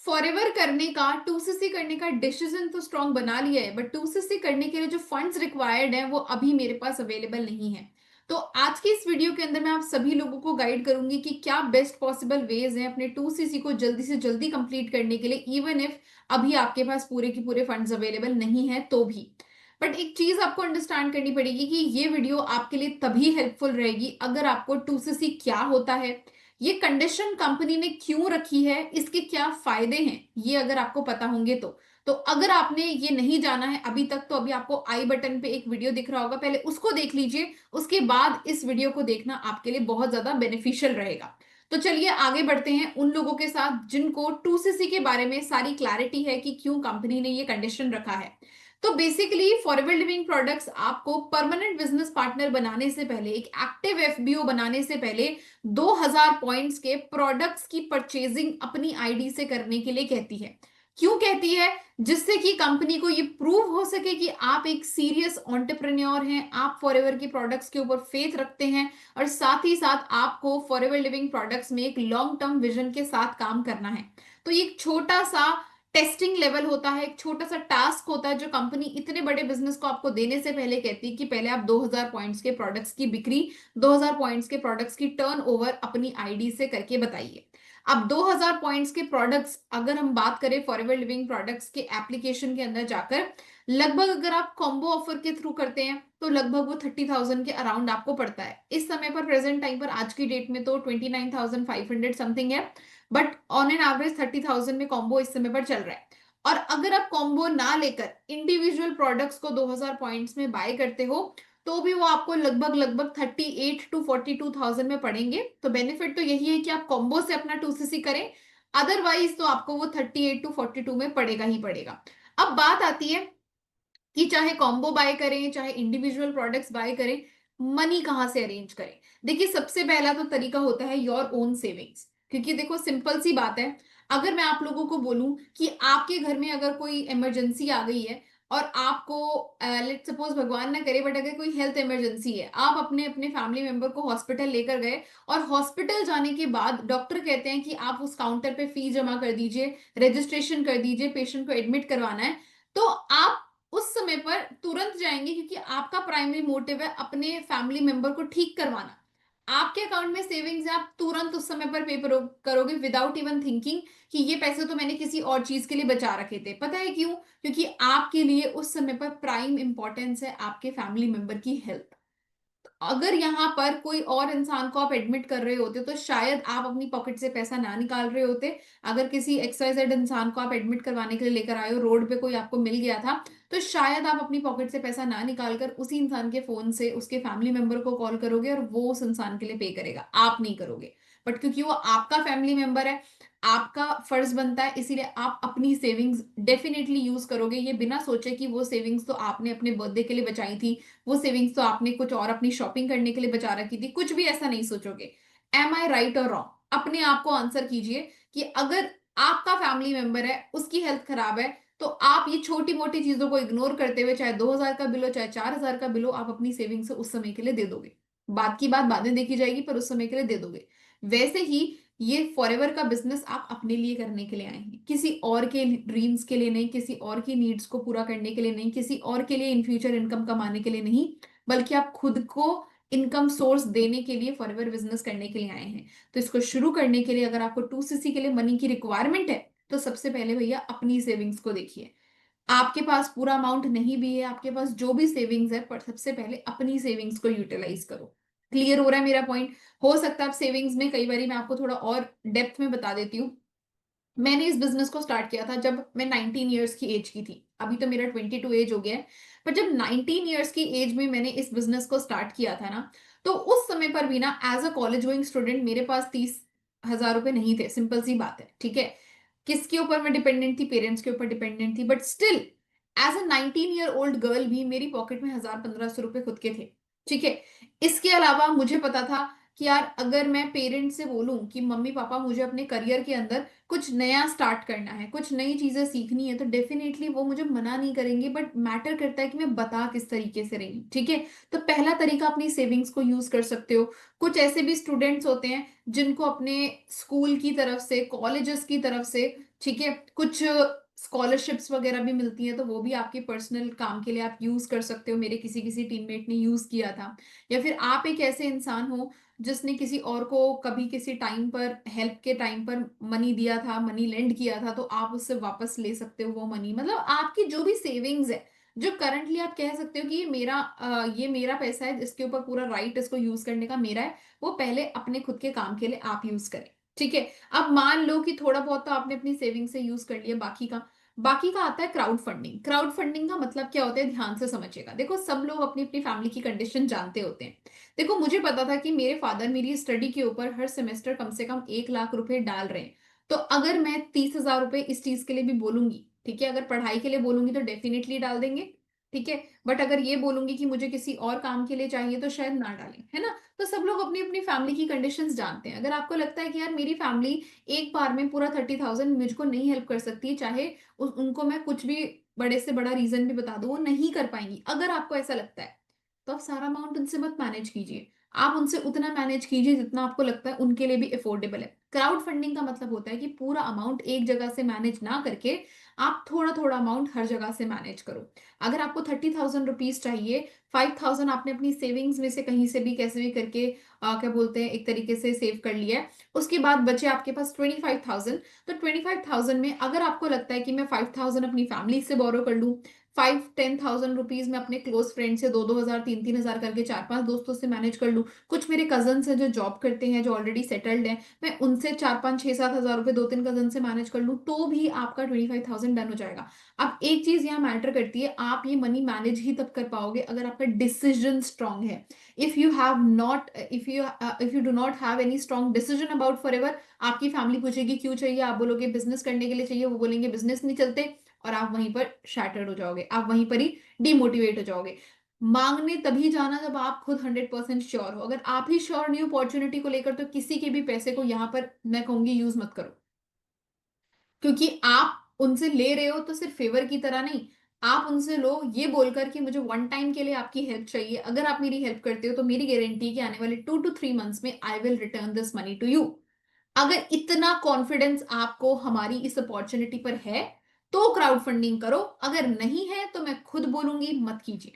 Forever करने का 2cc करने का डिसीजन तो स्ट्रांग बना लिया है, बट 2cc करने के लिए जो फंड्स रिक्वायर्ड हैं वो अभी मेरे पास अवेलेबल नहीं है। तो आज के इस वीडियो के अंदर मैं आप सभी लोगों को गाइड करूंगी कि क्या बेस्ट पॉसिबल वेज हैं अपने 2cc को जल्दी से जल्दी कंप्लीट करने के लिए, इवन इफ अभी आपके पास पूरे के पूरे फंड्स अवेलेबल नहीं है तो भी। बट एक चीज आपको अंडरस्टैंड करनी पड़ेगी कि ये वीडियो आपके लिए तभी हेल्पफुल रहेगी अगर आपको 2cc क्या होता है, ये कंडीशन कंपनी ने क्यों रखी है, इसके क्या फायदे हैं, ये अगर आपको पता होंगे तो अगर आपने ये नहीं जाना है अभी तक तो अभी आपको आई बटन पे एक वीडियो दिख रहा होगा, पहले उसको देख लीजिए। उसके बाद इस वीडियो को देखना आपके लिए बहुत ज्यादा बेनिफिशियल रहेगा। तो चलिए आगे बढ़ते हैं उन लोगों के साथ जिनको 2cc के बारे में सारी क्लैरिटी है कि क्यों कंपनी ने ये कंडीशन रखा है। तो बेसिकली फॉरएवर लिविंग प्रोडक्ट्स आपको परमानेंट बिजनेस पार्टनर बनाने से पहले, एक एक्टिव एफबीओ बनाने से पहले 2000 पॉइंट्स के प्रोडक्ट्स की परचेजिंग अपनी आईडी से करने के लिए कहती है। क्यों कहती है? जिससे कि कंपनी को ये प्रूव हो सके कि आप एक सीरियस एंटरप्रेन्योर हैं, आप फॉरएवर की प्रोडक्ट्स के ऊपर फेथ रखते हैं और साथ ही साथ आपको फॉरएवर लिविंग प्रोडक्ट्स में एक लॉन्ग टर्म विजन के साथ काम करना है। तो ये एक छोटा सा टेस्टिंग लेवल होता है, एक छोटा सा टास्क होता है जो कंपनी इतने बड़े बिजनेस को आपको देने से पहले कहती है कि पहले आप 2000 पॉइंट्स के प्रोडक्ट्स की बिक्री, 2000 पॉइंट्स के प्रोडक्ट्स की टर्नओवर अपनी आईडी से करके बताइए। अब 2000 पॉइंट्स के प्रोडक्ट्स अगर हम बात करें फॉरएवर लिविंग प्रोडक्ट्स के एप्लीकेशन के अंदर जाकर, लगभग अगर आप कॉम्बो ऑफर के थ्रू करते हैं तो लगभग वो 30,000 के अराउंड आपको पड़ता है। इस समय पर प्रेजेंट टाइम पर आज की डेट में तो 29,500 समथिंग है, बट ऑन एन एवरेज 30,000 में कॉम्बो इस समय पर चल रहा है। और अगर आप कॉम्बो ना लेकर इंडिविजुअल प्रोडक्ट्स को 2000 पॉइंट्स में बाय करते हो तो भी वो आपको लगभग लगभग 38 to 42,000 में पड़ेंगे। तो बेनिफिट तो यही है कि आप कॉम्बो से अपना 2cc करें, अदरवाइज तो आपको वो 38 to 42 में पड़ेगा ही पड़ेगा। अब बात आती है कि चाहे कॉम्बो बाय करें चाहे इंडिविजुअल प्रोडक्ट्स बाय करें, मनी कहां से अरेंज करें। देखिए सबसे पहला तो तरीका होता है योर ओन सेविंग्स। क्योंकि देखो सिंपल सी बात है, अगर मैं आप लोगों को बोलूं कि आपके घर में अगर कोई इमरजेंसी आ गई है और आपको लेट सपोज भगवान ना करे बट अगर कोई हेल्थ इमरजेंसी है, आप अपने अपने फैमिली मेंबर को हॉस्पिटल लेकर गए और हॉस्पिटल जाने के बाद डॉक्टर कहते हैं कि आप उस काउंटर पे फी जमा कर दीजिए, रजिस्ट्रेशन कर दीजिए, पेशेंट को एडमिट करवाना है, तो आप उस समय पर तुरंत जाएंगे क्योंकि आपका प्राइमरी मोटिव है अपने फैमिली मेंबर को ठीक करवाना। आपके अकाउंट में सेविंग्स है, आप तुरंत उस समय पर पे करोगे विदाउट इवन थिंकिंग कि ये पैसे तो मैंने किसी और चीज के लिए बचा रखे थे। पता है क्यों? क्योंकि आपके लिए उस समय पर प्राइम इंपॉर्टेंस है आपके फैमिली मेंबर की हेल्थ। अगर यहाँ पर कोई और इंसान को आप एडमिट कर रहे होते तो शायद आप अपनी पॉकेट से पैसा ना निकाल रहे होते। अगर किसी XYZ इंसान को आप एडमिट करवाने के लिए लेकर आए हो, रोड पे कोई आपको मिल गया था, तो शायद आप अपनी पॉकेट से पैसा ना निकाल कर उसी इंसान के फोन से उसके फैमिली मेंबर को कॉल करोगे और वो उस इंसान के लिए पे करेगा, आप नहीं करोगे। बट क्योंकि वो आपका फैमिली मेंबर है, आपका फर्ज बनता है, इसीलिए आप अपनी सेविंग्स डेफिनेटली यूज करोगे, ये बिना सोचे कि वो सेविंग्स तो आपने अपने बर्थडे के लिए बचाई थी, वो सेविंग्स तो आपने कुछ और अपनी शॉपिंग करने के लिए बचा रखी थी, कुछ भी ऐसा नहीं सोचोगे। एम आई राइट और रॉन्ग? अपने आप को आंसर कीजिए कि अगर आपका फैमिली मेंबर है उसकी हेल्थ खराब है तो आप ये छोटी मोटी चीजों को इग्नोर करते हुए, चाहे 2000 का बिल हो चाहे 4000 का बिल हो, आप अपनी सेविंग से उस समय के लिए दे दोगे। बात की बात बाद में देखी जाएगी पर उस समय के लिए दे दोगे। वैसे ही ये फॉरएवर का बिजनेस आप अपने लिए करने के लिए आए हैं, किसी और के ड्रीम्स के लिए नहीं, किसी और की नीड्स को पूरा करने के लिए नहीं, किसी और के लिए इन फ्यूचर इनकम कमाने के लिए नहीं, बल्कि आप खुद को इनकम सोर्स देने के लिए फॉरएवर बिजनेस करने के लिए आए हैं। तो इसको शुरू करने के लिए अगर आपको 2cc के लिए मनी की रिक्वायरमेंट है तो सबसे पहले भैया अपनी सेविंग्स को देखिए। आपके पास पूरा अमाउंट नहीं भी है, आपके पास जो भी सेविंग्स है, पर सबसे पहले अपनी सेविंग्स को यूटिलाइज करो। क्लियर हो रहा है मेरा पॉइंट? हो सकता है आप सेविंग्स में कई बार मैं आपको थोड़ा और डेप्थ में बता देती हूँ। मैंने इस बिजनेस को स्टार्ट किया था जब मैं 19 ईयर्स की एज की थी, अभी तो मेरा 22 एज हो गया है। पर जब 19 ईयर्स की एज में मैंने इस बिजनेस को स्टार्ट किया था ना, तो उस समय पर भी ना as a college going student मेरे पास 30,000 रुपए नहीं थे। सिंपल सी बात है, ठीक है। किसके ऊपर मैं डिपेंडेंट थी? पेरेंट्स के ऊपर डिपेंडेंट थी, but still as a 19 year old girl भी मेरी पॉकेट में 1000-1500 रुपए खुद के थे, ठीक है। इसके अलावा मुझे पता था कि यार अगर मैं पेरेंट्स से बोलूं कि मम्मी पापा मुझे अपने करियर के अंदर कुछ नया स्टार्ट करना है, कुछ नई चीजें सीखनी है, तो डेफिनेटली वो मुझे मना नहीं करेंगे, बट मैटर करता है कि मैं बता किस तरीके से रही हूँ। ठीक है, तो पहला तरीका अपनी सेविंग्स को यूज कर सकते हो। कुछ ऐसे भी स्टूडेंट्स होते हैं जिनको अपने स्कूल की तरफ से, कॉलेजेस की तरफ से, ठीक है, कुछ स्कॉलरशिप्स वगैरह भी मिलती हैं, तो वो भी आपके पर्सनल काम के लिए आप यूज कर सकते हो। मेरे किसी किसी टीममेट ने यूज किया था। या फिर आप एक ऐसे इंसान हो जिसने किसी और को कभी किसी टाइम पर, हेल्प के टाइम पर मनी दिया था, मनी लेंड किया था, तो आप उससे वापस ले सकते हो वो मनी। मतलब आपकी जो भी सेविंग्स है, जो करंटली आप कह सकते हो कि ये मेरा पैसा है, इसके ऊपर पूरा राइट इसको यूज करने का मेरा है, वो पहले अपने खुद के काम के लिए आप यूज करें। ठीक है, अब मान लो कि थोड़ा बहुत तो आपने अपनी सेविंग से यूज कर लिया, बाकी का आता है क्राउड फंडिंग। क्राउड फंडिंग का मतलब क्या होता है, ध्यान से समझिएगा। देखो, सब लोग अपनी अपनी फैमिली की कंडीशन जानते होते हैं। देखो, मुझे पता था कि मेरे फादर मेरी स्टडी के ऊपर हर सेमेस्टर कम से कम 1 लाख रुपए डाल रहे हैं। तो अगर मैं 30 हजार रुपए इस चीज के लिए भी बोलूंगी, ठीक है, अगर पढ़ाई के लिए बोलूंगी तो डेफिनेटली डाल देंगे। ठीक है, बट अगर ये बोलूंगी कि मुझे किसी और काम के लिए चाहिए तो शायद ना डालें, है ना। तो सब लोग अपनी अपनी फैमिली की कंडीशंस जानते हैं। अगर आपको लगता है कि यार मेरी फैमिली एक बार में पूरा 30,000 मुझको नहीं हेल्प कर सकती, चाहे उनको मैं कुछ भी बड़े से बड़ा रीजन भी बता दूं, वो नहीं कर पाएंगी, अगर आपको ऐसा लगता है, तो आप सारा अमाउंट उनसे मत मैनेज कीजिए। आप उनसे उतना मैनेज कीजिए जितना आपको लगता है उनके लिए भी अफोर्डेबल है। क्राउड फंडिंग का मतलब होता है कि पूरा अमाउंट एक जगह से मैनेज ना करके आप थोड़ा थोड़ा अमाउंट हर जगह से मैनेज करो। अगर आपको 30,000 रुपीज चाहिए, 5,000 आपने अपनी सेविंग्स में से कहीं से भी कैसे भी करके क्या बोलते हैं, एक तरीके से सेव कर लिया है, उसके बाद बचे आपके पास 25,000। तो 25,000 में अगर आपको लगता है कि मैं 5,000 अपनी फैमिली से बोरो कर लूं, 5-10,000 रुपीज में अपने क्लोज फ्रेंड से 2-2 हजार 3-3 हजार करके 4-5 दोस्तों से मैनेज कर लूं, कुछ मेरे कजन हैं जो जॉब करते हैं, जो ऑलरेडी सेटल्ड हैं, मैं उनसे 4-5-6-7 हजार रुपए 2-3 कजन से मैनेज कर लूं, तो भी आपका 25,000 डन हो जाएगा। अब एक चीज यहाँ मैटर करती है, आप ये मनी मैनेज ही तब कर पाओगे अगर आपका डिसीजन स्ट्रांग है। If you do not have any strong decision about for ever, आपकी फैमिली पूछेगी क्यों चाहिए, आप बोलोगे बिजनेस करने के लिए चाहिए, वो बोलेंगे बिजनेस नहीं चलते, और आप वहीं पर शैटर्ड हो जाओगे, आप वहीं पर ही डिमोटिवेट हो जाओगे। मांगने तभी जाना जब आप खुद 100% श्योर हो। अगर आप ही श्योर नहीं हो अपॉर्चुनिटी को लेकर, तो किसी के भी पैसे को यहां पर मैं कहूंगी यूज मत करो। क्योंकि आप उनसे ले रहे हो तो सिर्फ फेवर की तरह नहीं, आप उनसे लो ये बोलकर कि मुझे वन टाइम के लिए आपकी हेल्प चाहिए, अगर आप मेरी हेल्प करते हो तो मेरी गारंटी है कि आने वाले 2 to 3 मंथ्स में I will return this money to you. अगर इतना कॉन्फिडेंस आपको हमारी इस अपॉर्चुनिटी पर है, तो क्राउड फंडिंग करो। अगर नहीं है तो मैं खुद बोलूंगी मत कीजिए।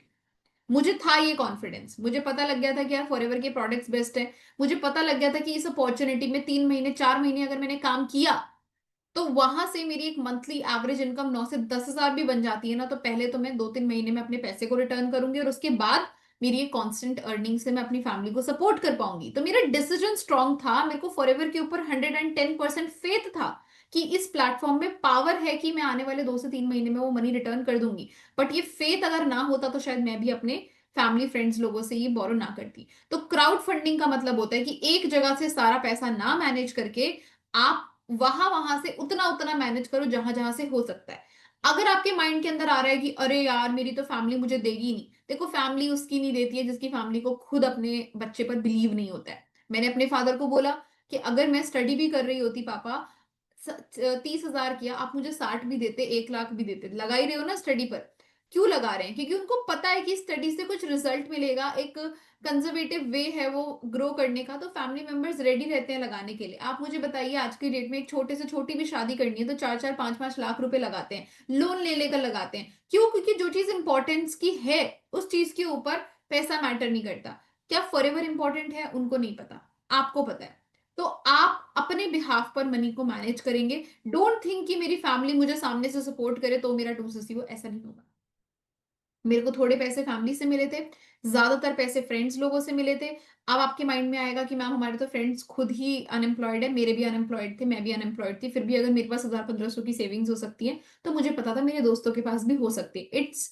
मुझे था ये कॉन्फिडेंस, मुझे पता लग गया था कि यार फॉरएवर के प्रोडक्ट्स बेस्ट है। मुझे पता लग गया था कि इस अपॉर्चुनिटी में 3 महीने 4 महीने अगर मैंने काम किया, तो वहां से मेरी एक मंथली एवरेज इनकम 9 से 10 हजार भी बन जाती है ना, तो पहले तो मैं 2-3 महीने में अपने पैसे को रिटर्न करूंगी, और उसके बाद मेरी एक कांस्टेंट अर्निंग से मैं अपनी फैमिली को सपोर्ट कर पाऊंगी। तो मेरा डिसीजन स्ट्रांग था, मेरे को फॉरएवर के ऊपर 110% फेथ था कि इस प्लेटफॉर्म में पावर है कि मैं आने वाले 2 से 3 महीने में वो मनी रिटर्न कर दूंगी। बट ये फेथ अगर ना होता तो शायद मैं भी अपने फैमिली फ्रेंड्स लोगों से ये बोरो ना करती। तो क्राउड फंडिंग का मतलब होता है कि एक जगह से सारा पैसा ना मैनेज करके आप वहां वहां से उतना उतना मैनेज करो जहां जहां से हो सकता है। अगर आपके माइंड के अंदर आ रहा है कि अरे यार मेरी तो फैमिली मुझे देगी नहीं, देखो फैमिली उसकी नहीं देती है जिसकी फैमिली को खुद अपने बच्चे पर बिलीव नहीं होता है। मैंने अपने फादर को बोला कि अगर मैं स्टडी भी कर रही होती पापा, 30 हजार किया, आप मुझे 60 भी देते, 1 लाख भी देते, लगा ही रहे हो ना स्टडी पर। क्यों लगा रहे हैं? क्योंकि उनको पता है कि स्टडी से कुछ रिजल्ट मिलेगा, एक कंजर्वेटिव वे है वो ग्रो करने का, तो फैमिली मेंबर्स रेडी रहते हैं लगाने के लिए। आप मुझे बताइए, आज की डेट में एक छोटे से छोटी भी शादी करनी है तो 4-4 5-5 लाख रुपए लगाते हैं, लोन ले लेकर लगाते हैं। क्यों? क्योंकि जो चीज इंपॉर्टेंस की है, उस चीज के ऊपर पैसा मैटर नहीं करता। क्या फॉरएवर इंपॉर्टेंट है? उनको नहीं पता, आपको पता है। तो आप अपने बिहाफ पर मनी को मैनेज करेंगे। डोंट थिंक कि मेरी फैमिली मुझे सामने से सपोर्ट करे तो मेरा 2 सीसी हो, ऐसा नहीं होगा। मेरे को थोड़े पैसे फैमिली से मिले थे, ज्यादातर पैसे फ्रेंड्स लोगों से मिले थे। अब आपके माइंड में आएगा कि मैम हमारे तो फ्रेंड्स खुद ही अनएम्प्लॉयड है, मेरे भी अनएम्प्लॉयड थे, मैं भी अनएम्प्लॉयड थी, फिर भी अगर मेरे पास 1,000-1,500 की सेविंग्स हो सकती है, तो मुझे पता था मेरे दोस्तों के पास भी हो सकती है। इट्स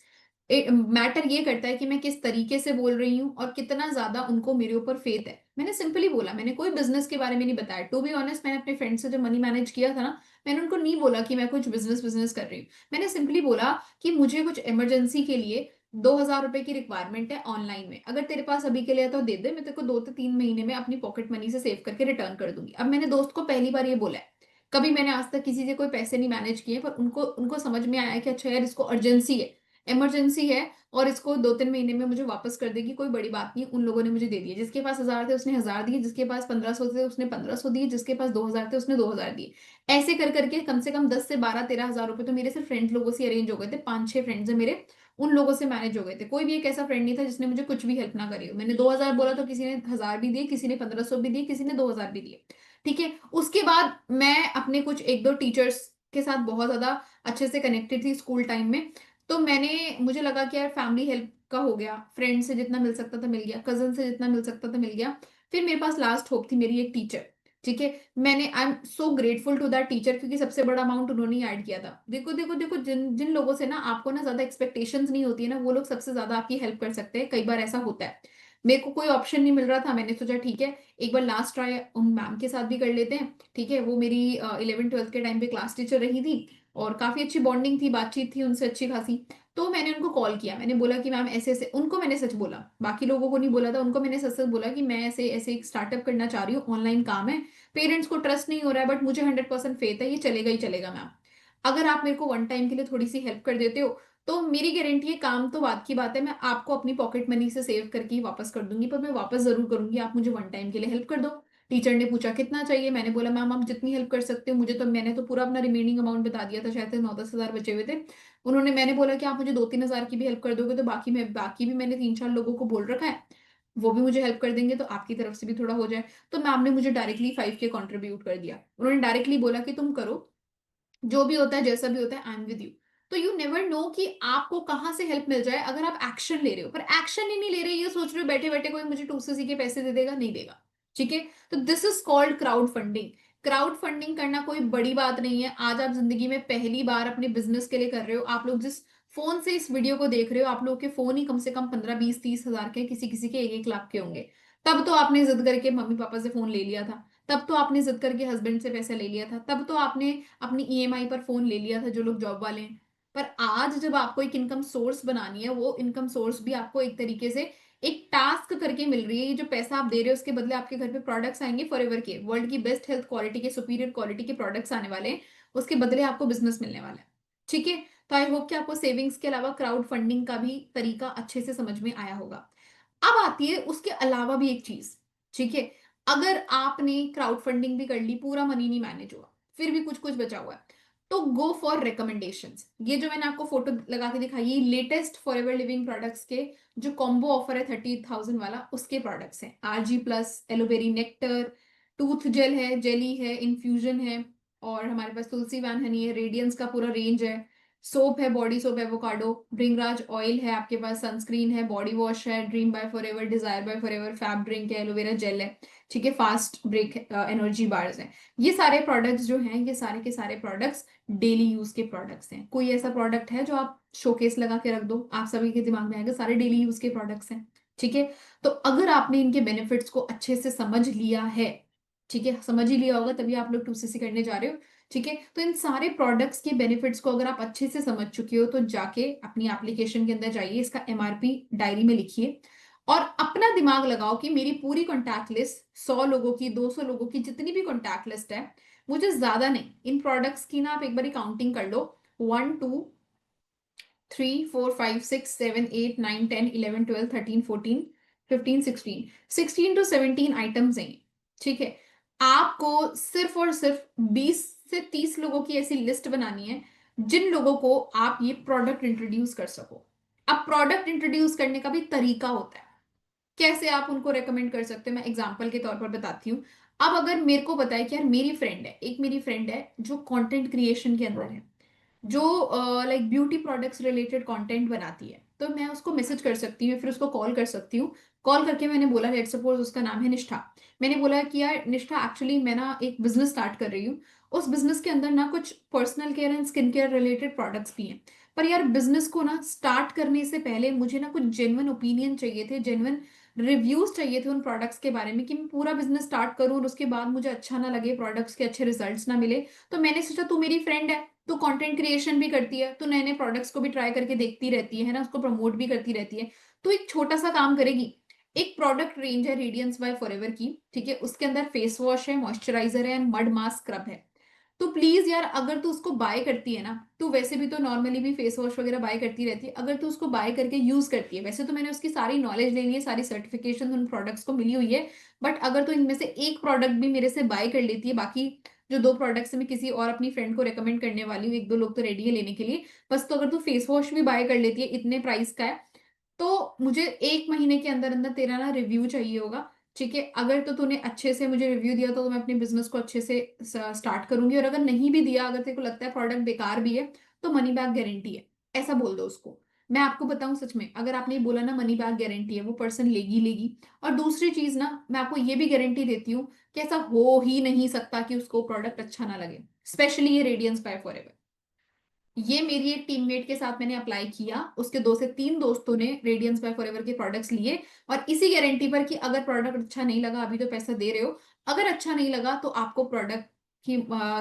मैटर ये करता है कि मैं किस तरीके से बोल रही हूँ और कितना ज्यादा उनको मेरे ऊपर फेथ है। मैंने सिंपली बोला, मैंने कोई बिजनेस के बारे में नहीं बताया। टू बी ऑनेस्ट, मैंने अपने फ्रेंड से जो मनी मैनेज किया था ना, मैंने उनको नहीं बोला कि मैं कुछ बिजनेस बिजनेस कर रही हूँ। मैंने सिंपली बोला कि मुझे कुछ इमरजेंसी के लिए ₹2000 की रिक्वायरमेंट है ऑनलाइन में, अगर तेरे पास अभी के लिए है तो दे दे, मैं तेरे को 2 से 3 महीने में अपनी पॉकेट मनी से सेव करके रिटर्न कर दूंगी। अब मैंने दोस्त को पहली बार ये बोला है, कभी मैंने आज तक किसी से कोई पैसे नहीं मैनेज किए, पर उनको उनको समझ में आया कि अच्छा यार इसको अर्जेंसी है, इमरजेंसी है, और इसको 2-3 महीने में मुझे वापस कर देगी, कोई बड़ी बात नहीं। उन लोगों ने मुझे दे दिए, जिसके पास 1000 थे उसने 1000 दिए, जिसके पास 1500 थे उसने 1500 दिए, जिसके पास 2000 थे उसने 2000 दिए। ऐसे कर करके कम से कम 10 से 12-13 हजार रुपए तो मेरे सिर्फ फ्रेंड लोगों से अरेंज हो गए थे। 5-6 फ्रेंड्स है मेरे, उन लोगों से मैनेज हो गए थे। कोई भी एक ऐसा फ्रेंड नहीं था जिसने मुझे कुछ भी हेल्प ना करी हो। मैंने 2000 बोला तो किसी ने 1000 भी दिए, किसी ने 1500 भी दिए, किसी ने 2000 भी दिए। ठीक है, उसके बाद मैं अपने कुछ एक दो टीचर्स के साथ बहुत ज्यादा अच्छे से कनेक्टेड थी स्कूल टाइम में। तो मुझे लगा कि यार फैमिली हेल्प का हो गया, फ्रेंड से जितना मिल सकता था मिल गया, कजन से जितना मिल सकता था मिल गया। फिर मेरे पास लास्ट होप थी मेरी एक टीचर। ठीक है, I am so grateful to that teacher, क्योंकि सबसे बड़ा अमाउंट उन्होंने ही ऐड किया था। देखो देखो देखो, जिन जिन लोगों से ना आपको ना ज्यादा एक्सपेक्टेशंस नहीं होती है ना, वो लोग सबसे ज्यादा आपकी हेल्प कर सकते हैं। कई बार ऐसा होता है। मेरे को कोई ऑप्शन नहीं मिल रहा था, मैंने सोचा ठीक है एक बार लास्ट ट्राई उन मैम के साथ भी कर लेते हैं। ठीक है, वो मेरी 11th-12th के टाइम पे क्लास टीचर रही थी, और काफी अच्छी बॉन्डिंग थी, बातचीत थी उनसे अच्छी खासी। तो मैंने उनको कॉल किया, मैंने बोला कि मैम ऐसे ऐसे, उनको मैंने सच बोला, बाकी लोगों को नहीं बोला था, उनको मैंने सच सच बोला कि मैं ऐसे ऐसे एक स्टार्टअप करना चाह रही हूँ, ऑनलाइन काम है, पेरेंट्स को ट्रस्ट नहीं हो रहा है, बट मुझे 100% फेथ है ये चलेगा ही चलेगा मैम। अगर आप मेरे को वन टाइम के लिए थोड़ी सी हेल्प कर देते हो तो मेरी गारंटी है, काम तो बात की बात है, मैं आपको अपनी पॉकेट मनी से सेव करके ही वापस कर दूंगी, पर मैं वापस जरूर करूंगी, आप मुझे वन टाइम के लिए हेल्प कर दो। टीचर ने पूछा कितना चाहिए, मैंने बोला मैम आप जितनी हेल्प कर सकते हो मुझे, तो मैंने तो पूरा अपना रिमेनिंग अमाउंट बता दिया था, शायद से 9-10 हजार बचे हुए थे। मैंने बोला कि आप मुझे 2-3 हजार की भी हेल्प कर दोगे तो बाकी भी मैंने 3-4 लोगों को बोल रखा है, वो भी मुझे हेल्प कर देंगे, तो आपकी तरफ से भी थोड़ा हो जाए। तो मैम ने मुझे डायरेक्टली 5K कंट्रीब्यूट कर दिया। उन्होंने डायरेक्टली बोला कि तुम करो, जो भी होता है जैसा भी होता है, आई एम विद यू। तो यू नेवर नो कि आपको कहां से हेल्प मिल जाए अगर आप एक्शन ले रहे हो, पर एक्शन ही नहीं ले रहे, ये सोच रहे हो बैठे बैठे कोई मुझे 2cc के पैसे दे देगा, नहीं देगा। ठीक है, तो this is called crowd funding. Crowd funding करना कोई बड़ी बात नहीं है। आज आप जिंदगी में पहली बार अपने बिजनेस के लिए कर रहे हो, आप लोग जिस फोन से इस वीडियो को देख रहे हो, आप लोग के फोन ही कम से कम 15-20-30 हजार के, किसी किसी के 1-1 लाख के होंगे। तब तो आपने जिद करके मम्मी पापा से फोन ले लिया था, तब तो आपने जिद करके हस्बैंड से पैसा ले लिया था, तब तो आपने अपनी ईएमआई पर फोन ले लिया था, जो लोग जॉब वाले हैं। पर आज जब आपको एक इनकम सोर्स बनानी है, वो इनकम सोर्स भी आपको एक तरीके से एक टास्क करके मिल रही है। ये जो पैसा आप दे रहे हो उसके बदले आपके घर पे प्रोडक्ट्स आएंगे फॉरएवर के, वर्ल्ड की बेस्ट हेल्थ क्वालिटी के, सुपीरियर क्वालिटी के प्रोडक्ट्स आने वाले हैं, उसके बदले आपको बिजनेस मिलने वाला है। ठीक है, तो आई होप कि आपको सेविंग्स के अलावा क्राउड फंडिंग का भी तरीका अच्छे से समझ में आया होगा। अब आती है उसके अलावा भी एक चीज। ठीक है, अगर आपने क्राउड फंडिंग भी कर ली, पूरा मनी नहीं मैनेज हुआ, फिर भी कुछ कुछ बचा हुआ है, तो गो फॉर रिकमेंडेशंस। ये जो मैंने आपको फोटो लगा के दिखाई, ये लेटेस्ट फॉरएवर लिविंग प्रोडक्ट्स के जो कॉम्बो ऑफर है 30,000 वाला, उसके प्रोडक्ट्स हैं। RG+ एलोवेरी नेक्टर, टूथ जेल है, जेली है, इन्फ्यूजन है, और हमारे पास तुलसी वैन हनी है, रेडियंस का पूरा रेंज है, सोप है, body soap avocado, bhringraj oil है आपके पास, सनस्क्रीन है, बॉडी वॉश है, dream by forever, desire by forever, fab drink है, एलोवेरा जेल है। ठीक है, फास्ट ब्रेक एनर्जी बार्स हैं। ये सारे प्रोडक्ट्स जो हैं, ये सारे के सारे प्रोडक्ट्स डेली यूज के प्रोडक्ट्स हैं। कोई ऐसा प्रोडक्ट है जो आप शोकेस लगा के रख दो, आप सभी के दिमाग में आएगा सारे डेली यूज के प्रोडक्ट्स हैं। ठीक है, तो अगर आपने इनके बेनिफिट्स को अच्छे से समझ लिया है, ठीक है, समझ ही लिया होगा तभी आप लोग 2cc करने जा रहे हो। ठीक है, तो इन सारे प्रोडक्ट्स के बेनिफिट्स को अगर आप अच्छे से समझ चुके हो, तो जाके अपनी एप्लीकेशन के अंदर जाइए, इसका MRP डायरी में लिखिए, और अपना दिमाग लगाओ कि मेरी पूरी कॉन्टैक्ट लिस्ट, 100 लोगों की, 200 लोगों की, जितनी भी कॉन्टैक्ट लिस्ट है, मुझे ज्यादा नहीं, इन प्रोडक्ट्स की ना आप एक बार काउंटिंग कर लो, 1 2 3 4 5 6 7 8 9 10 11 12 13 14 15 16 टू 17 आइटम्स हैं। ठीक है, आपको सिर्फ और सिर्फ 20 से 30 लोगों की ऐसी लिस्ट बनानी है जिन लोगों को आप ये प्रोडक्ट इंट्रोड्यूस कर सको। अब प्रोडक्ट इंट्रोड्यूस करने का भी तरीका होता है, कैसे आप उनको रेकमेंड कर सकते हो, मैं एग्जांपल के तौर पर बताती हूँ। अब अगर मेरे को बताए कि यार मेरी फ्रेंड है जो कंटेंट क्रिएशन के अंदर है, जो like beauty products related content बनाती है, तो मैं उसको मैसेज कर सकती हूँ, फिर उसको कॉल कर सकती हूँ। कॉल करके मैंने बोला, लेट सपोज उसका नाम है निष्ठा, मैंने बोला कि यार निष्ठा, एक्चुअली मैं ना एक बिजनेस स्टार्ट कर रही हूँ, उस बिजनेस के अंदर ना कुछ personal care and skin care related products भी हैं, पर यार बिजनेस को ना स्टार्ट करने से पहले मुझे ना कुछ जेन्युइन ओपिनियन चाहिए थे, जेन्युइन रिव्यूज चाहिए थे उन प्रोडक्ट्स के बारे में कि मैं पूरा बिजनेस स्टार्ट करूं और उसके बाद मुझे अच्छा ना लगे, प्रोडक्ट्स के अच्छे रिजल्ट्स ना मिले। तो मैंने सोचा तू मेरी फ्रेंड है, तो कंटेंट क्रिएशन भी करती है, तो नए नए प्रोडक्ट्स को भी ट्राई करके देखती रहती है ना, उसको प्रमोट भी करती रहती है। तो एक छोटा सा काम करेगी। एक प्रोडक्ट रेंज है रेडियंस बाय फॉरएवर की, ठीक है, उसके अंदर फेस वॉश है, मॉइस्चराइजर है एंड मड मास्क स्क्रब है। तो प्लीज यार, अगर तू उसको बाय करती है ना, तू वैसे भी तो नॉर्मली भी फेस वॉश वगैरह बाय करती रहती है, अगर तू उसको बाय करके यूज करती है, वैसे तो मैंने उसकी सारी नॉलेज ले ली है, सारी सर्टिफिकेशन उन प्रोडक्ट्स को मिली हुई है, बट अगर तू इनमें से एक प्रोडक्ट भी मेरे से बाय कर लेती है, बाकी जो दो प्रोडक्ट्स मैं किसी और अपनी फ्रेंड को रेकमेंड करने वाली हूँ, एक दो लोग तो रेडी है लेने के लिए, बस तो अगर तू फेस वॉश भी बाय कर लेती है, इतने प्राइस का है, तो मुझे 1 महीने के अंदर अंदर तेरा ना रिव्यू चाहिए होगा। ठीक है, अगर तो तूने अच्छे से मुझे रिव्यू दिया तो मैं अपने बिजनेस को अच्छे से स्टार्ट करूंगी, और अगर नहीं भी दिया, अगर तेरे को लगता है प्रोडक्ट बेकार भी है, तो मनी बैक गारंटी है, ऐसा बोल दो उसको। मैं आपको बताऊं, सच में अगर आपने ये बोला ना मनी बैक गारंटी है, वो पर्सन लेगी लेगी। और दूसरी चीज ना, मैं आपको ये भी गारंटी देती हूँ कि ऐसा हो ही नहीं सकता कि उसको प्रोडक्ट अच्छा ना लगे, स्पेशली ये रेडियंस बाय फॉरएवर। ये मेरी एक टीममेट के साथ मैंने अप्लाई किया, उसके 2 से 3 दोस्तों ने रेडियंस बाय फॉरएवर के प्रोडक्ट्स लिए, और इसी गारंटी पर कि अगर प्रोडक्ट अच्छा नहीं लगा, अभी तो पैसा दे रहे हो, अगर अच्छा नहीं लगा तो आपको प्रोडक्ट की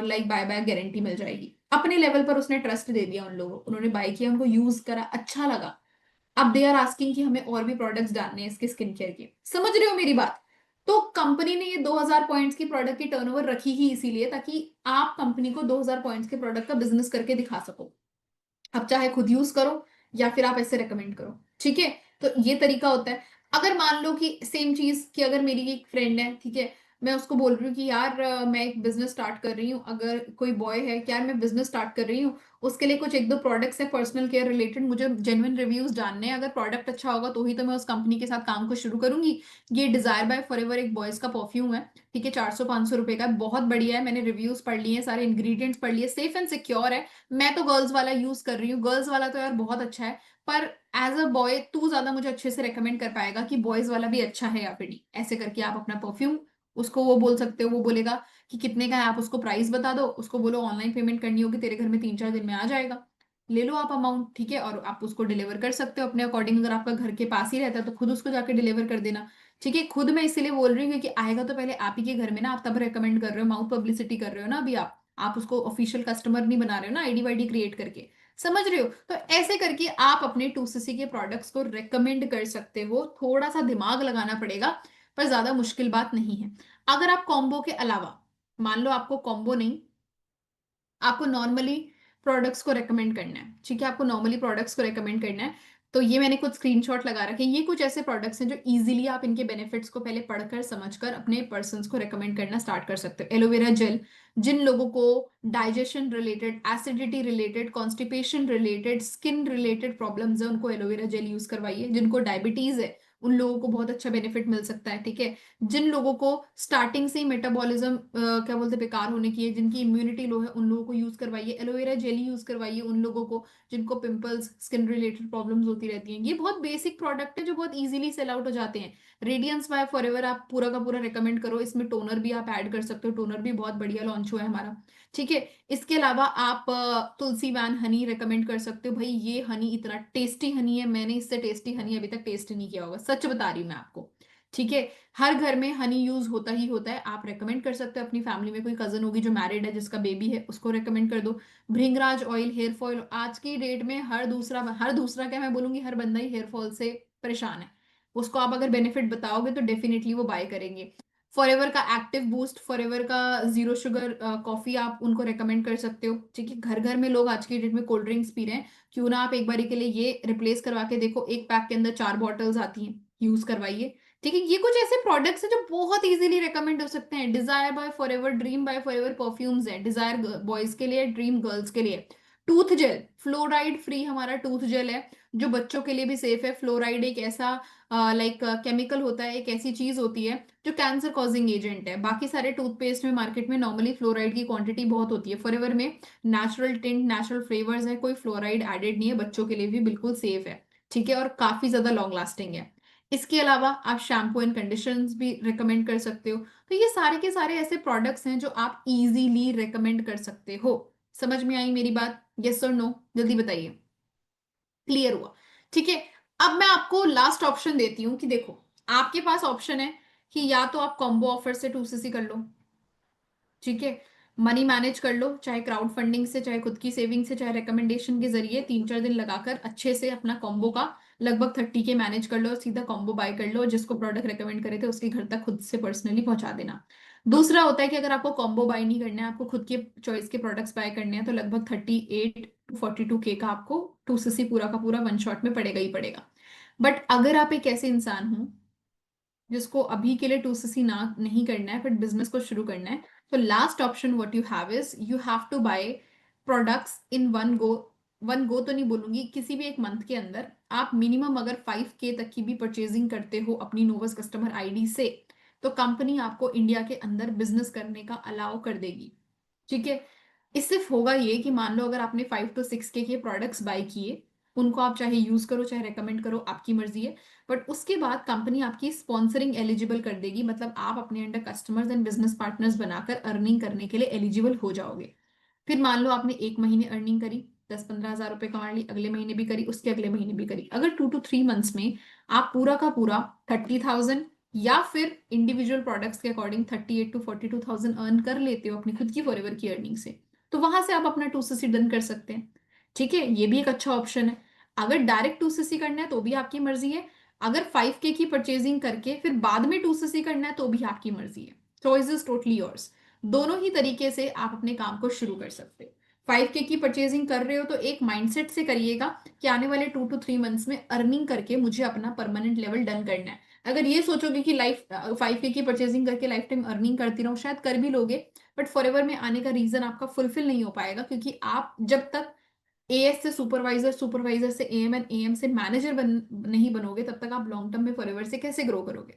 लाइक बाय बैक गारंटी मिल जाएगी। अपने लेवल पर उसने ट्रस्ट दे दिया उन लोगों, उन्होंने बाय किया, उनको यूज करा, अच्छा लगा। अब दे आर आस्किंग कि हमें और भी प्रोडक्ट्स डालने हैं इसके स्किन केयर के, समझ रहे हो मेरी बात? तो कंपनी ने ये 2000 पॉइंट्स की प्रोडक्ट की टर्नओवर रखी ही इसीलिए, ताकि आप कंपनी को 2000 पॉइंट्स के प्रोडक्ट का बिजनेस करके दिखा सको। आप चाहे खुद यूज करो या फिर आप ऐसे रेकमेंड करो, ठीक है। तो ये तरीका होता है। अगर मान लो कि सेम चीज कि अगर मेरी एक फ्रेंड है, ठीक है, मैं उसको बोल रही हूँ कि यार मैं एक बिजनेस स्टार्ट कर रही हूँ, अगर कोई बॉय है कि यार मैं बिजनेस स्टार्ट कर रही हूँ, उसके लिए कुछ एक दो प्रोडक्ट्स है पर्सनल केयर रिलेटेड, मुझे जेन्युइन रिव्यूज जानने हैं, अगर प्रोडक्ट अच्छा होगा तो ही तो मैं उस कंपनी के साथ काम को शुरू करूंगी। ये डिजायर बाय फॉरएवर एक बॉयज का परफ्यूम है, ठीक है, 400-500 रुपए का है, बहुत बढ़िया है, मैंने रिव्यूज पढ़ लिए हैं, सारे इंग्रेडिएंट्स पढ़ लिए, सेफ एंड सिक्योर है। मैं तो गर्ल्स वाला यूज कर रही हूँ, गर्ल्स वाला तो यार बहुत अच्छा है, पर एज अ बॉय तू ज्यादा मुझे अच्छे से रेकमेंड कर पाएगा कि बॉयज वाला भी अच्छा है या फिर नहीं, ऐसे करके आप अपना परफ्यूम उसको वो बोल सकते हो, वो बोलेगा कि कितने का है, आप उसको प्राइस बता दो, उसको बोलो ऑनलाइन पेमेंट करनी होगी, तेरे घर में 3-4 दिन में आ जाएगा, ले लो आप अमाउंट, ठीक है, और आप उसको डिलीवर कर सकते हो अपने अकॉर्डिंग, अगर आपका घर के पास ही रहता है तो खुद उसको जाके डिलीवर कर देना। ठीक है, खुद मैं इसीलिए बोल रही हूँ क्योंकि आएगा तो पहले आप ही के घर में ना, आप तब रेकमेंड कर रहे हो, माउथ पब्लिसिटी कर रहे हो ना अभी आप उसको ऑफिशियल कस्टमर नहीं बना रहे हो ना आईडी वाईडी क्रिएट करके, समझ रहे हो? तो ऐसे करके आप अपने 2cc के प्रोडक्ट्स को रेकमेंड कर सकते हो, थोड़ा सा दिमाग लगाना पड़ेगा, पर ज्यादा मुश्किल बात नहीं है। अगर आप कॉम्बो के अलावा, मान लो आपको कॉम्बो नहीं, आपको नॉर्मली प्रोडक्ट्स को रेकमेंड करना है, ठीक है, आपको नॉर्मली प्रोडक्ट्स को रेकमेंड करना है, तो ये मैंने कुछ स्क्रीनशॉट लगा रखे हैं, ये कुछ ऐसे प्रोडक्ट्स हैं जो इजीली आप इनके बेनिफिट्स को पहले पढ़कर समझकर अपने पर्सन्स को रेकमेंड करना स्टार्ट कर सकते हो। एलोवेरा जेल, जिन लोगों को digestion related, acidity related, constipation related, skin related problems है, उनको एलोवेरा जेल यूज करवाइए। जिनको डायबिटीज है उन लोगों को बहुत अच्छा बेनिफिट मिल सकता है, ठीक है। जिन लोगों को स्टार्टिंग से ही मेटाबॉलिज्म क्या बोलते हैं बेकार होने की है, जिनकी इम्यूनिटी लो है, उन लोगों को यूज करवाइए, एलोवेरा जेली यूज करवाइए उन लोगों को जिनको पिंपल्स, स्किन रिलेटेड प्रॉब्लम्स होती रहती हैं। ये बहुत बेसिक प्रोडक्ट है जो बहुत इजीली सेल आउट हो जाते हैं। रेडियंस बाय फॉरएवर आप पूरा का पूरा रिकमेंड करो, इसमें टोनर भी आप ऐड कर सकते हो, टोनर भी बहुत बढ़िया लॉन्च हुआ है हमारा, ठीक है। इसके अलावा आप तुलसी वैन हनी रिकमेंड कर सकते हो, भाई ये हनी इतना टेस्टी हनी है, मैंने इससे टेस्टी हनी अभी तक टेस्ट नहीं किया होगा, सच बता रही हूँ मैं आपको, ठीक है। हर घर में हनी यूज होता ही होता है, आप रेकमेंड कर सकते हो, अपनी फैमिली में कोई कजन होगी जो मैरिड है, जिसका बेबी है, उसको रेकमेंड कर दो। भृंगराज ऑयल हेयर फॉल, आज की डेट में हर दूसरा क्या मैं बोलूंगी, हर बंदा ही हेयर फॉल से परेशान है, उसको आप अगर बेनिफिट बताओगे तो डेफिनेटली वो बाय करेंगे। फॉरएवर का एक्टिव बूस्ट, फॉरएवर का जीरो शुगर कॉफी आप उनको रेकमेंड कर सकते हो, ठीक है। घर घर में लोग आज की डेट में कोल्ड ड्रिंक्स पी रहे हैं, क्यों ना आप एक बारी के लिए ये रिप्लेस करवा के देखो, एक पैक के अंदर 4 बॉटल्स आती हैं, यूज करवाइए, ठीक है। ये कुछ ऐसे प्रोडक्ट्स हैं जो बहुत इजीली रेकमेंड हो सकते हैं। Desire by forever, dream by forever perfumes है, डिजायर बॉयज के लिए, ड्रीम गर्ल्स के लिए। टूथ जेल फ्लोराइड फ्री हमारा टूथ जेल है, जो बच्चों के लिए भी सेफ है। फ्लोराइड एक ऐसा लाइक केमिकल होता है, एक ऐसी चीज होती है जो कैंसर कॉजिंग एजेंट है। बाकी सारे टूथपेस्ट में मार्केट में नॉर्मली फ्लोराइड की क्वांटिटी बहुत होती है, फॉरएवर में नेचुरल टिंट, नेचुरल फ्लेवर्स है, कोई फ्लोराइड एडेड नहीं है, बच्चों के लिए भी बिल्कुल सेफ है, ठीक है, और काफी ज्यादा लॉन्ग लास्टिंग है। इसके अलावा आप शैम्पू एंड कंडीशनर्स भी रिकमेंड कर सकते हो। तो ये सारे के सारे ऐसे प्रोडक्ट्स हैं जो आप इजीली रिकमेंड कर सकते हो। समझ में आई मेरी बात? यस और नो, जल्दी बताइए। क्लियर हुआ? ठीक है। अब मैं आपको लास्ट ऑप्शन देती हूँ कि देखो, आपके पास ऑप्शन है कि या तो आप कॉम्बो ऑफर से 2cc कर लो, ठीक है, मनी मैनेज कर लो, चाहे क्राउड फंडिंग से, चाहे खुद की सेविंग से, चाहे रिकमेंडेशन के जरिए 3-4 दिन लगाकर अच्छे से अपना कॉम्बो का लगभग 30 के मैनेज कर लो और सीधा कॉम्बो बाय कर लो, जिसको प्रोडक्ट रेकमेंड करे थे उसके घर तक खुद से पर्सनली पहुंचा देना। दूसरा होता है कि अगर आपको कॉम्बो बाय नहीं करना है, आपको खुद के चॉइस के प्रोडक्ट्स बाय करने हैं, तो लगभग 38 to 42 के का आपको 2cc पूरा का पूरा वन शॉट में पड़ेगा ही पड़ेगा। बट अगर आप एक ऐसे इंसान हो जिसको अभी के लिए 2cc ना नहीं करना है, बट बिजनेस को शुरू करना है, तो last option what you have is you have to buy products in one go. One go तो नहीं बोलूंगी, किसी भी एक मंथ के अंदर आप मिनिमम अगर 5K तक की भी परचेजिंग करते हो अपनी नोवस कस्टमर आईडी से, तो कंपनी आपको इंडिया के अंदर बिजनेस करने का अलाउ कर देगी, ठीक है। इससे होगा ये कि मान लो अगर आपने 5 to 6K के प्रोडक्ट्स बाय किए, उनको आप चाहे यूज करो चाहे रेकमेंड करो, आपकी मर्जी है, बट उसके बाद कंपनी आपकी स्पॉन्सरिंग एलिजिबल कर देगी, मतलब आप अपने under customers and business partners बनाकर अर्निंग करने के लिए एलिजिबल हो जाओगे। फिर मान लो आपने एक महीने अर्निंग करी, 10-15 हज़ार रुपए कमा ली, अगले महीने भी करी, उसके अगले महीने भी करी, अगर 2 to 3 मंथ्स में आप पूरा का पूरा 30,000 या फिर इंडिविजुअल प्रोडक्ट्स के अकॉर्डिंग 38 to 42,000 अर्न कर लेते हो अपनी खुद की फॉरएवर की अर्निंग से, तो वहां से आप अपना 2cc डन कर सकते हैं, ठीक है। ये भी एक अच्छा ऑप्शन है। अगर डायरेक्ट 2cc करना है तो भी आपकी मर्जी है, अगर 5K की परचेजिंग करके फिर बाद में 2cc करना है तो भी आपकी मर्जी है। Choice is totally yours. दोनों ही तरीके से आप अपने काम को शुरू कर सकते हैं। 5K की परचेजिंग कर रहे हो तो एक माइंडसेट से करिएगा कि आने वाले 2 to 3 मंथ्स में अर्निंग करके मुझे अपना परमानेंट लेवल डन करना है। अगर ये सोचोगे कि लाइफ 5K की परचेजिंग करके लाइफ टाइम अर्निंग करती रहो, शायद कर भी लोगे, बट फॉरएवर में आने का रीजन आपका फुलफिल नहीं हो पाएगा, क्योंकि आप जब तक एएस से सुपरवाइजर, सुपरवाइजर से एएम एंड एएम से मैनेजर नहीं बनोगे, तब तक आप लॉन्ग टर्म में फॉरएवर से कैसे ग्रो करोगे।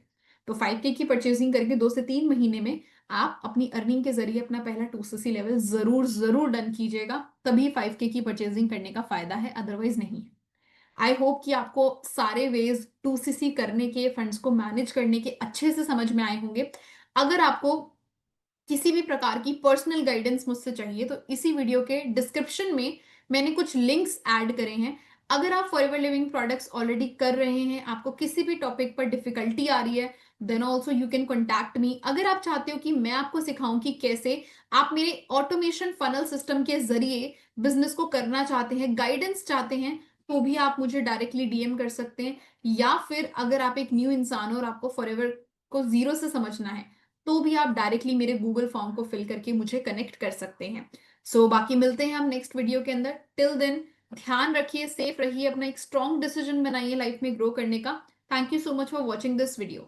तो 5K की परचेजिंग करके 2 से 3 महीने में आप अपनी अर्निंग के जरिए अपना पहला 2cc लेवल जरूर जरूर डन कीजिएगा, तभी 5K की परचेजिंग करने का फायदा है, अदरवाइज नहीं। आई होप कि आपको सारे वेज 2cc करने के, फंड्स को मैनेज करने के अच्छे से समझ में आए होंगे। अगर आपको किसी भी प्रकार की पर्सनल गाइडेंस मुझसे चाहिए तो इसी वीडियो के डिस्क्रिप्शन में मैंने कुछ लिंक्स ऐड करे हैं। अगर आप फॉरएवर लिविंग प्रोडक्ट्स ऑलरेडी कर रहे हैं, आपको किसी भी टॉपिक पर डिफिकल्टी आ रही है, then also you can contact me. अगर आप चाहते हो कि मैं आपको सिखाऊं कि कैसे आप मेरे ऑटोमेशन फनल सिस्टम के जरिए बिजनेस को करना चाहते हैं, गाइडेंस चाहते हैं, तो भी आप मुझे डायरेक्टली डीएम कर सकते हैं। या फिर अगर आप एक न्यू इंसान हो और आपको फॉरएवर को जीरो से समझना है, तो भी आप डायरेक्टली मेरे गूगल फॉर्म को फिल करके मुझे कनेक्ट कर सकते हैं। बाकी मिलते हैं हम नेक्स्ट वीडियो के अंदर। टिल देन ध्यान रखिए, सेफ रहिए, अपना एक स्ट्रॉन्ग डिसीजन बनाइए लाइफ में ग्रो करने का। Thank you so much for watching this video.